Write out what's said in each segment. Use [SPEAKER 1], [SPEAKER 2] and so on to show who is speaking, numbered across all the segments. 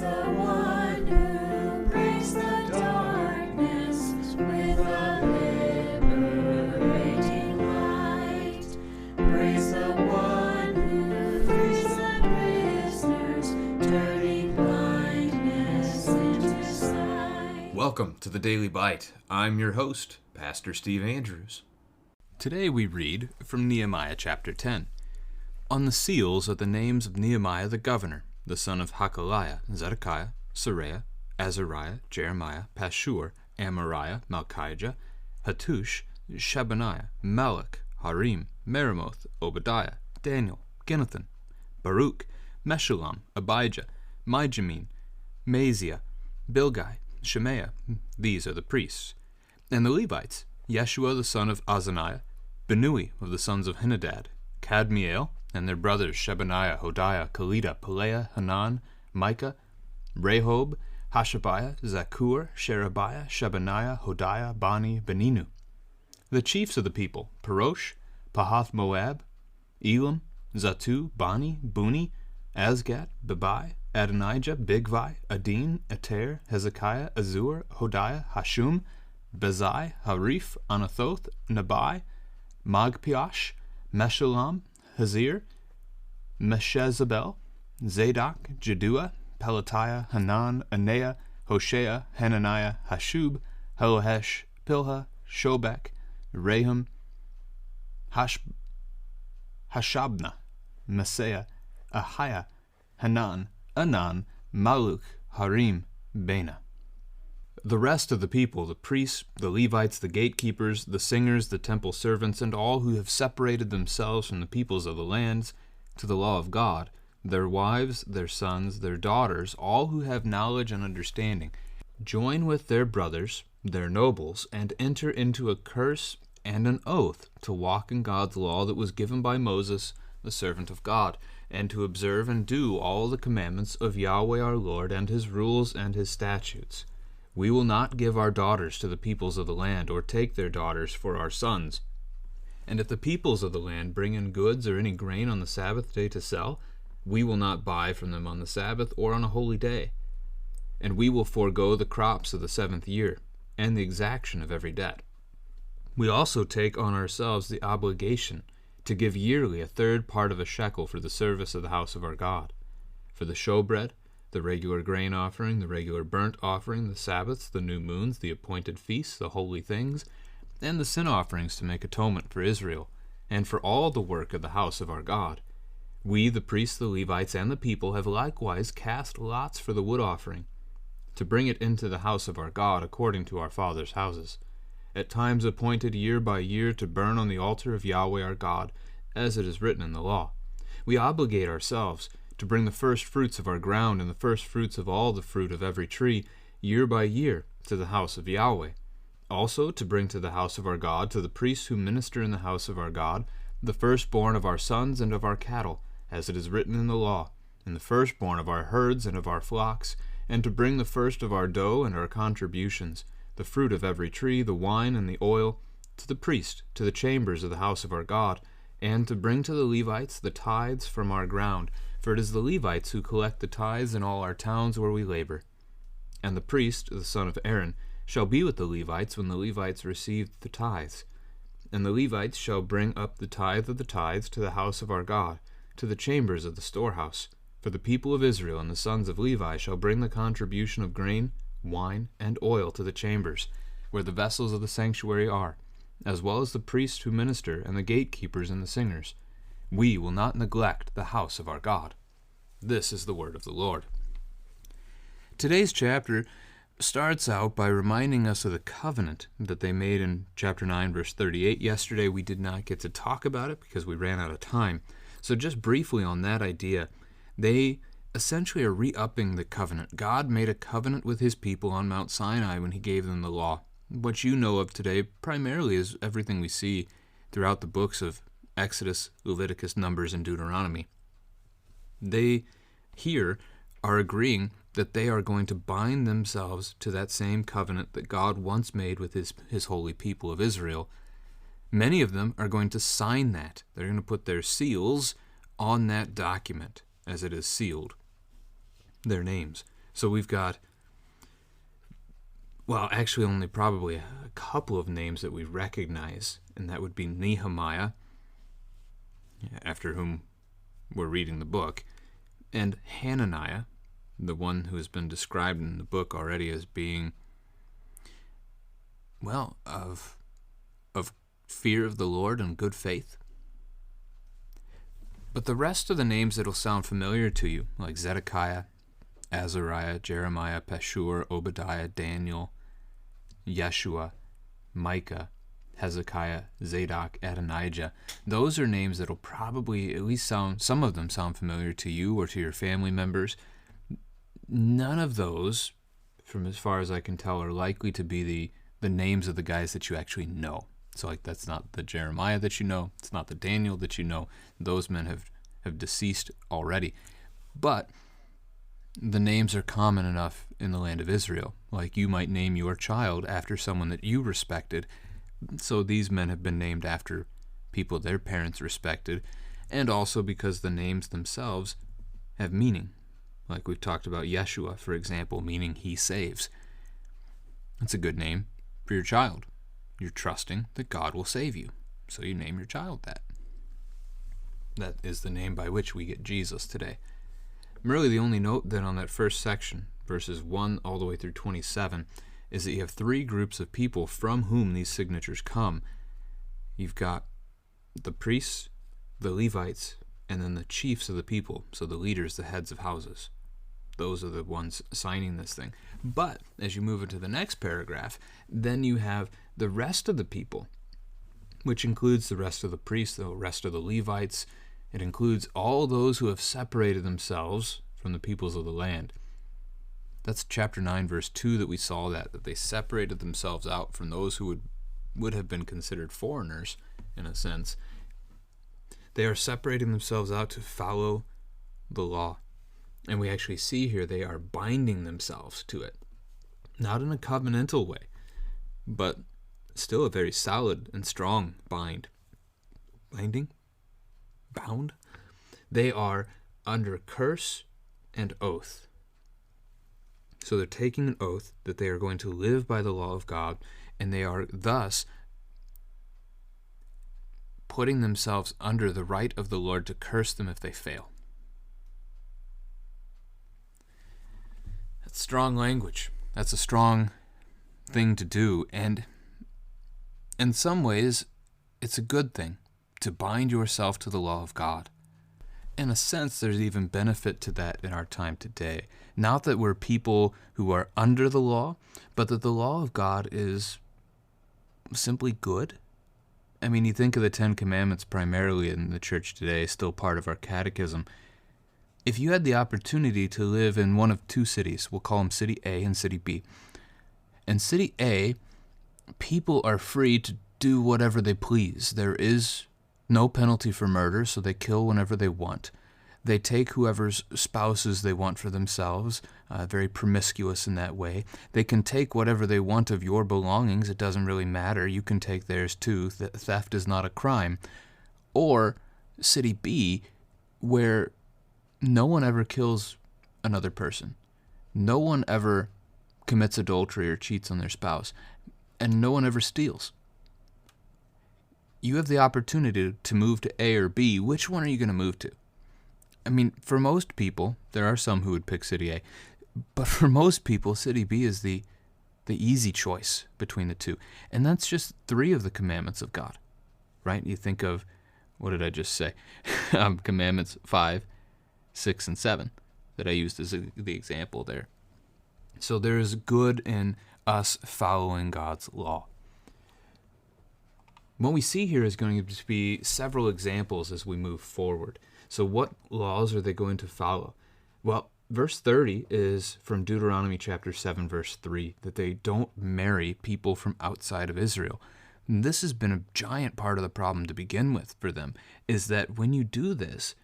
[SPEAKER 1] the one who breaks the darkness with a liberating light. Praise the one who frees the prisoners, turning blindness into sight.
[SPEAKER 2] Welcome to the Daily Bite. I'm your host, Pastor Steve Andrews. Today we read from Nehemiah chapter 10. On the seals are the names of Nehemiah the governor, the son of Hakaliah, Zedekiah, Seraiah, Azariah, Jeremiah, Pashur, Amariah, Malchijah, Hattush, Shebaniah, Malach, Harim, Meremoth, Obadiah, Daniel, Ginnathan, Baruch, Meshullam, Abijah, Mijamin, Maaziah, Bilgai, Shemaiah. These are the priests. And the Levites, Yeshua the son of Azaniah, Benui of the sons of Henadad, Kadmiel, and their brothers Shebaniah, Hodiah, Kelida, Pelaiah, Hanan, Micah, Rehob, Hashabiah, Zakur, Sherebiah, Shebaniah, Hodiah, Bani, Beninu. The chiefs of the people, Parosh, Pahath Moab, Elam, Zatu, Bani, Buni, Azgat, Bebai, Adonijah, Bigvai, Adin, Eter, Hezekiah, Azur, Hodiah, Hashum, Bezai, Harif, Anathoth, Nabai, Magpiash, Meshullam, Hazir, Meshezabel, Zadok, Jedua, Pelatiah, Hanan, Anea, Hoshea, Hananiah, Hashub, Helohesh, Pilha, Shobek, Rahum, Hashabna, Maaseiah, Ahiah, Hanan, Anan, Maluk, Harim, Bena. The rest of the people, the priests, the Levites, the gatekeepers, the singers, the temple servants, and all who have separated themselves from the peoples of the lands to the law of God, their wives, their sons, their daughters, all who have knowledge and understanding, join with their brothers, their nobles, and enter into a curse and an oath to walk in God's law that was given by Moses, the servant of God, and to observe and do all the commandments of Yahweh our Lord and his rules and his statutes. We will not give our daughters to the peoples of the land, or take their daughters for our sons. And if the peoples of the land bring in goods or any grain on the Sabbath day to sell, we will not buy from them on the Sabbath or on a holy day. And we will forego the crops of the 7th year, and the exaction of every debt. We also take on ourselves the obligation to give yearly a 1/3 part of a shekel for the service of the house of our God, for the showbread, the regular grain offering, the regular burnt offering, the Sabbaths, the new moons, the appointed feasts, the holy things, and the sin offerings to make atonement for Israel, and for all the work of the house of our God. We, the priests, the Levites, and the people, have likewise cast lots for the wood offering, to bring it into the house of our God according to our fathers' houses, at times appointed year by year to burn on the altar of Yahweh our God, as it is written in the law. We obligate ourselves to bring the first fruits of our ground and the first fruits of all the fruit of every tree, year by year, to the house of Yahweh. Also to bring to the house of our God, to the priests who minister in the house of our God, the firstborn of our sons and of our cattle, as it is written in the law, and the firstborn of our herds and of our flocks, and to bring the first of our dough and our contributions, the fruit of every tree, the wine and the oil, to the priest, to the chambers of the house of our God, and to bring to the Levites the tithes from our ground, for it is the Levites who collect the tithes in all our towns where we labor. And the priest, the son of Aaron, shall be with the Levites when the Levites receive the tithes. And the Levites shall bring up the tithe of the tithes to the house of our God, to the chambers of the storehouse. For the people of Israel and the sons of Levi shall bring the contribution of grain, wine, and oil to the chambers, where the vessels of the sanctuary are, as well as the priests who minister, and the gatekeepers and the singers. We will not neglect the house of our God. This is the word of the Lord. Today's chapter starts out by reminding us of the covenant that they made in chapter 9, verse 38. Yesterday we did not get to talk about it because we ran out of time. So just briefly on that idea, they essentially are re-upping the covenant. God made a covenant with his people on Mount Sinai when he gave them the law. What you know of today primarily is everything we see throughout the books of Exodus, Leviticus, Numbers, and Deuteronomy. They here are agreeing that they are going to bind themselves to that same covenant that God once made with his holy people of Israel. Many of them are going to sign that. They're going to put their seals on that document as it is sealed, their names. So we've got, well, actually only probably a couple of names that we recognize, and that would be Nehemiah, after whom we're reading the book, and Hananiah, the one who has been described in the book already as being, well, of fear of the Lord and good faith. But the rest of the names that'll sound familiar to you, like Zedekiah, Azariah, Jeremiah, Pashur, Obadiah, Daniel, Yeshua, Micah, Hezekiah, Zadok, Adonijah, those are names that'll probably at least some of them sound familiar to you or to your family members. None of those, from as far as I can tell, are likely to be the names of the guys that you actually know. So like that's not the Jeremiah that you know, it's not the Daniel that you know. Those men have deceased already. But the names are common enough in the land of Israel. Like you might name your child after someone that you respected. So these men have been named after people their parents respected, and also because the names themselves have meaning. Like we've talked about Yeshua, for example, meaning he saves. That's a good name for your child. You're trusting that God will save you, so you name your child that. That is the name by which we get Jesus today. Really, the only note then on that first section, verses 1 all the way through 27, is that you have three groups of people from whom these signatures come. You've got the priests, the Levites, and then the chiefs of the people, so the leaders, the heads of houses. Those are the ones signing this thing. But as you move into the next paragraph, then you have the rest of the people, which includes the rest of the priests, the rest of the Levites. It includes all those who have separated themselves from the peoples of the land. That's chapter 9, verse 2 that we saw that they separated themselves out from those who would have been considered foreigners, in a sense. They are separating themselves out to follow the law. And we actually see here they are binding themselves to it. Not in a covenantal way, but still a very solid and strong binding? Bound? They are under curse and oath. So they're taking an oath that they are going to live by the law of God, and they are thus putting themselves under the right of the Lord to curse them if they fail. That's strong language. That's a strong thing to do, and in some ways, it's a good thing to bind yourself to the law of God. In a sense, there's even benefit to that in our time today. Not that we're people who are under the law, but that the law of God is simply good. I mean, you think of the Ten Commandments primarily in the church today, still part of our catechism. If you had the opportunity to live in one of two cities, we'll call them City A and City B. In City A, people are free to do whatever they please. There is no penalty for murder, so they kill whenever they want. They take whoever's spouses they want for themselves, very promiscuous in that way. They can take whatever they want of your belongings. It doesn't really matter. You can take theirs too. Theft is not a crime. Or City B, where no one ever kills another person. No one ever commits adultery or cheats on their spouse. And no one ever steals. You have the opportunity to move to A or B. Which one are you going to move to? I mean, for most people, there are some who would pick City A, but for most people, City B is the easy choice between the two. And that's just 3 of the commandments of God, right? You think of, what did I just say? Commandments 5, 6, and 7 that I used as the example there. So there is good in us following God's law. What we see here is going to be several examples as we move forward. So what laws are they going to follow? Well, verse 30 is from Deuteronomy chapter 7, verse 3, that they don't marry people from outside of Israel. And this has been a giant part of the problem to begin with for them, is that when you do this,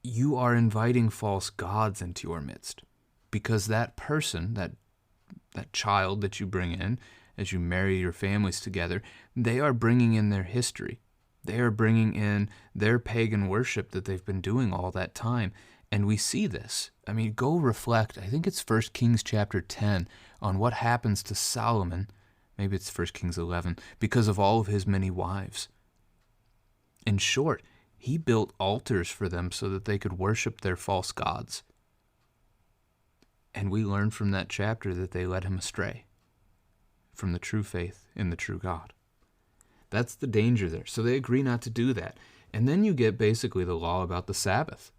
[SPEAKER 2] you are inviting false gods into your midst. Because that person, that child that you bring in, as you marry your families together, they are bringing in their history. They are bringing in their pagan worship that they've been doing all that time. And we see this. I mean, go reflect. I think it's 1 Kings chapter 10 on what happens to Solomon. Maybe it's 1 Kings 11, because of all of his many wives. In short, he built altars for them so that they could worship their false gods. And we learn from that chapter that they led him astray from the true faith in the true God. That's the danger there. So they agree not to do that. And then you get basically the law about the Sabbath.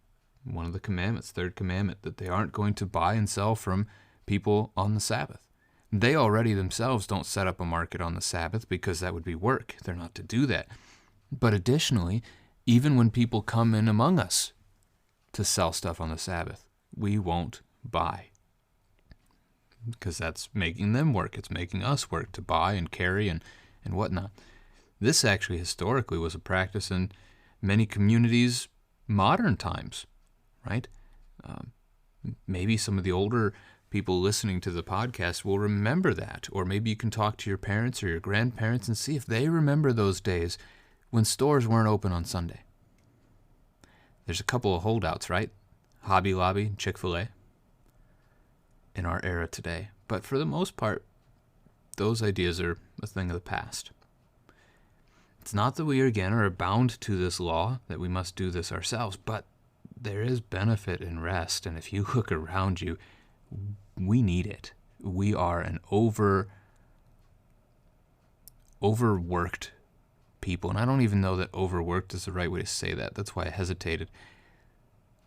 [SPEAKER 2] One of the commandments, third commandment, that they aren't going to buy and sell from people on the Sabbath. They already themselves don't set up a market on the Sabbath because that would be work. They're not to do that. But additionally, even when people come in among us to sell stuff on the Sabbath, we won't buy. Because that's making them work. It's making us work to buy and carry and whatnot. This actually historically was a practice in many communities modern times, right? Maybe some of the older people listening to the podcast will remember that. Or maybe you can talk to your parents or your grandparents and see if they remember those days when stores weren't open on Sunday. There's a couple of holdouts, right? Hobby Lobby, Chick-fil-A in our era today. But for the most part, those ideas are a thing of the past. It's not that we again are bound to this law, that we must do this ourselves, but there is benefit in rest. And if you look around you, we need it. We are an overworked people. And I don't even know that overworked is the right way to say that. That's why I hesitated.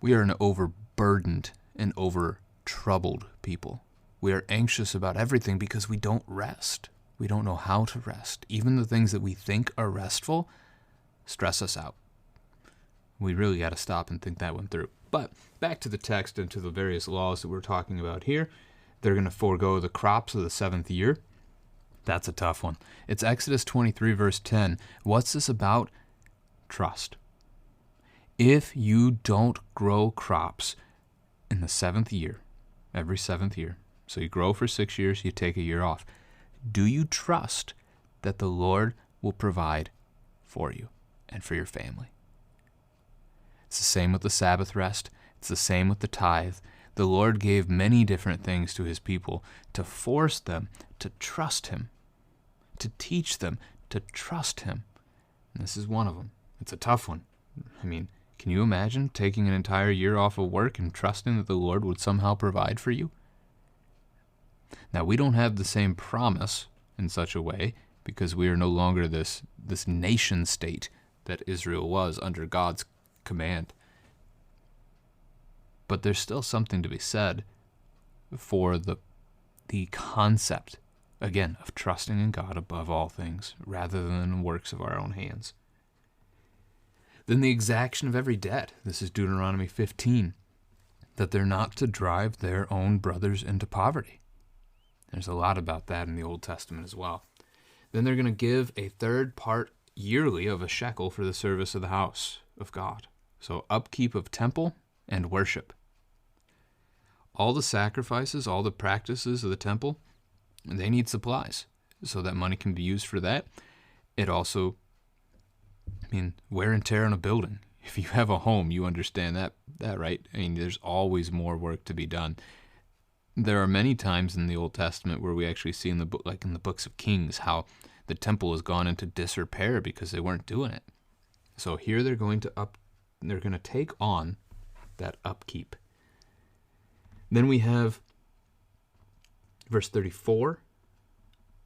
[SPEAKER 2] We are an overburdened and over-troubled people. We are anxious about everything because we don't rest. We don't know how to rest. Even the things that we think are restful stress us out. We really got to stop and think that one through. But back to the text and to the various laws that we're talking about here. They're going to forego the crops of the 7th year. That's a tough one. It's Exodus 23, verse 10. What's this about? Trust. If you don't grow crops in the 7th year, every 7th year, so you grow for 6 years, you take a year off, do you trust that the Lord will provide for you and for your family? It's the same with the Sabbath rest. It's the same with the tithe. The Lord gave many different things to his people to force them to trust him, to teach them to trust him. And this is one of them. It's a tough one. I mean, can you imagine taking an entire year off of work and trusting that the Lord would somehow provide for you? Now, we don't have the same promise in such a way because we are no longer this nation state that Israel was under God's command. But there's still something to be said for the concept, again, of trusting in God above all things rather than works of our own hands. Then the exaction of every debt. This is Deuteronomy 15, that they're not to drive their own brothers into poverty. There's a lot about that in the Old Testament as well. Then they're going to give a third part yearly of a shekel for the service of the house of God. So upkeep of temple and worship. All the sacrifices, all the practices of the temple, they need supplies. So that money can be used for that. It also, wear and tear on a building. If you have a home, you understand that, right? There's always more work to be done. There are many times in the Old Testament where we actually see in the book, like in the books of Kings, how the temple has gone into disrepair because they weren't doing it. So here they're going to take on that upkeep. Then we have verse 34.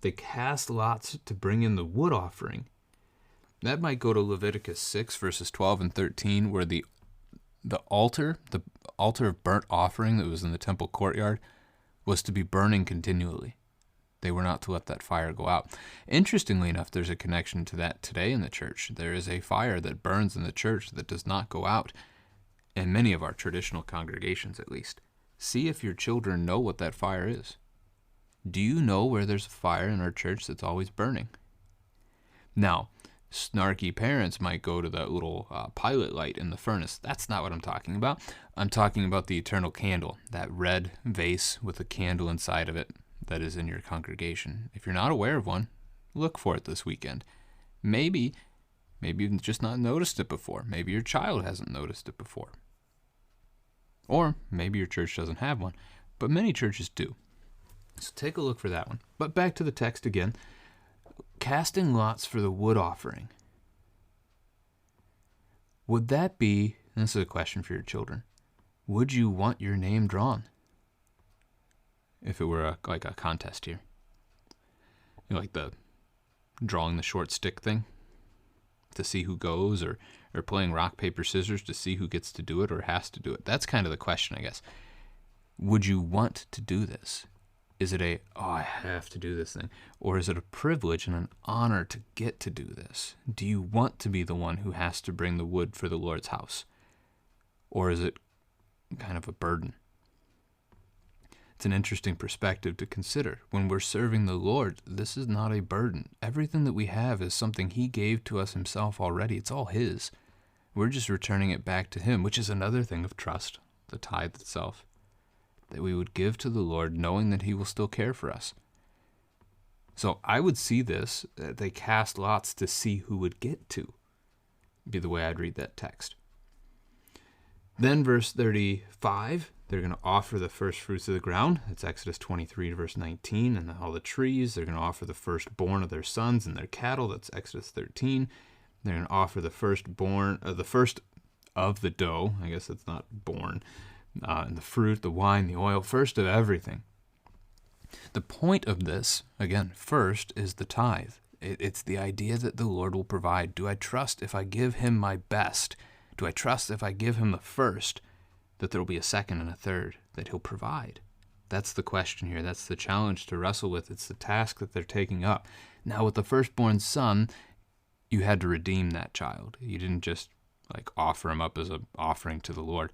[SPEAKER 2] They cast lots to bring in the wood offering. That might go to Leviticus 6, verses 12 and 13, where the altar of burnt offering that was in the temple courtyard was to be burning continually. They were not to let that fire go out. Interestingly enough, there's a connection to that today in the church. There is a fire that burns in the church that does not go out, in many of our traditional congregations at least. See if your children know what that fire is. Do you know where there's a fire in our church that's always burning? Now, snarky parents might go to that little pilot light in the furnace. That's not what I'm talking about. I'm talking about the eternal candle, that red vase with a candle inside of it that is in your congregation. If you're not aware of one, look for it this weekend. Maybe you've just not noticed it before. Maybe your child hasn't noticed it before. Or maybe your church doesn't have one, but many churches do. So take a look for that one. But back to the text again. Casting lots for the wood offering. Would that be, and this is a question for your children, would you want your name drawn? If it were like a contest here. You know, like the drawing the short stick thing to see who goes, or playing rock, paper, scissors to see who gets to do it or has to do it. That's kind of the question, I guess. Would you want to do this? Is it I have to do this thing? Or is it a privilege and an honor to get to do this? Do you want to be the one who has to bring the wood for the Lord's house? Or is it kind of a burden? It's an interesting perspective to consider. When we're serving the Lord, this is not a burden. Everything that we have is something He gave to us Himself already. It's all His. We're just returning it back to Him, which is another thing of trust, the tithe itself, that we would give to the Lord knowing that He will still care for us. So I would see this, they cast lots to see who would get to, be the way I'd read that text. Then verse 35, they're going to offer the first fruits of the ground. That's Exodus 23 verse 19. And all the trees, they're going to offer the firstborn of their sons and their cattle. That's Exodus 13. They're going to offer the firstborn, the first of the dough. I guess it's not born. And the fruit, the wine, the oil, first of everything. The point of this, again, first is the tithe. It's the idea that the Lord will provide. Do I trust if I give Him my best? Do I trust if I give Him the first, that there will be a second and a third, that He'll provide? That's the question here. That's the challenge to wrestle with. It's the task that they're taking up. Now, with the firstborn son, you had to redeem that child. You didn't just offer him up as an offering to the Lord.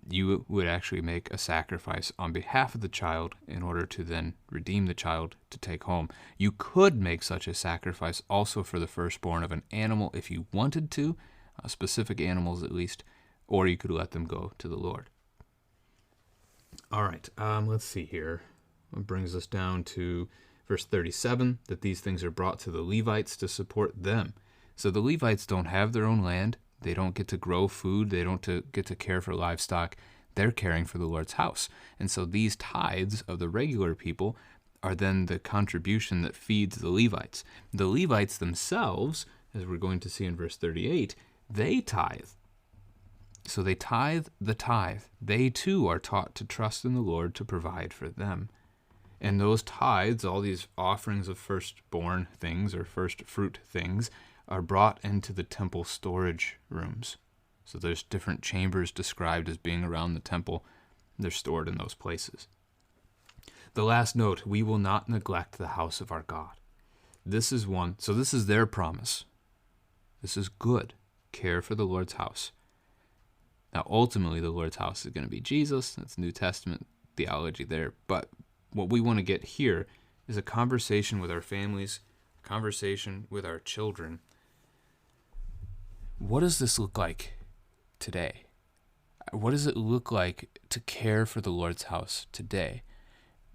[SPEAKER 2] You would actually make a sacrifice on behalf of the child in order to then redeem the child to take home. You could make such a sacrifice also for the firstborn of an animal if you wanted to, specific animals at least, or you could let them go to the Lord. All right, let's see here. It brings us down to verse 37, that these things are brought to the Levites to support them. So the Levites don't have their own land. They don't get to grow food. They don't get to care for livestock. They're caring for the Lord's house. And so these tithes of the regular people are then the contribution that feeds the Levites. The Levites themselves, as we're going to see in verse 38, they tithe. So they tithe the tithe. They too are taught to trust in the Lord to provide for them. And those tithes, all these offerings of firstborn things or first fruit things, are brought into the temple storage rooms. So there's different chambers described as being around the temple. They're stored in those places. The last note, we will not neglect the house of our God. This is one, so this is their promise. This is good. Care for the Lord's house. Now, ultimately, the Lord's house is going to be Jesus. That's New Testament theology there. But what we want to get here is a conversation with our families, a conversation with our children. What does this look like today? What does it look like to care for the Lord's house today?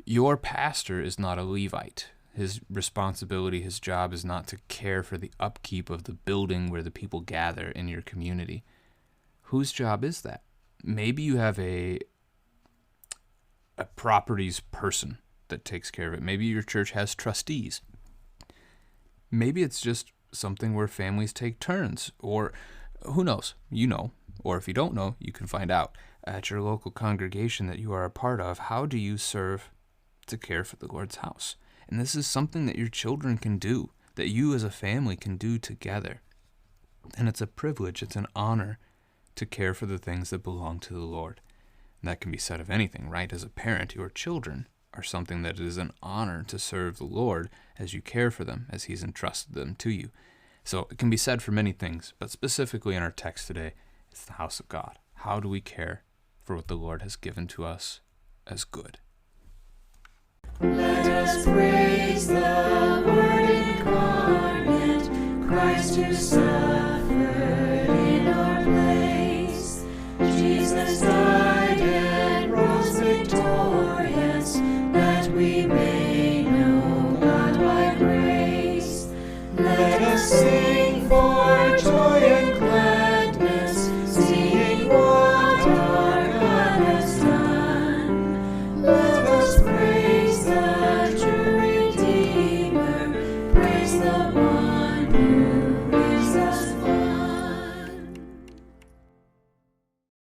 [SPEAKER 2] Your pastor is not a Levite. His responsibility, his job is not to care for the upkeep of the building where the people gather in your community. Whose job is that? Maybe you have a properties person that takes care of it. Maybe your church has trustees. Maybe it's just something where families take turns, or who knows, you know, or if you don't know, you can find out at your local congregation that you are a part of. How do you serve to care for the Lord's house? And this is something that your children can do, that you as a family can do together. And it's a privilege, it's an honor to care for the things that belong to the Lord. And that can be said of anything, right? As a parent, your children are something that it is an honor to serve the Lord as you care for them, as He's entrusted them to you. So it can be said for many things, but specifically in our text today, it's the house of God. How do we care for what the Lord has given to us as good?
[SPEAKER 1] Let us praise the Word incarnate, Christ who suffered in our place. Jesus died and rose victorious, that we may know God by grace. Let us sing for joy and gladness, seeing what our praise the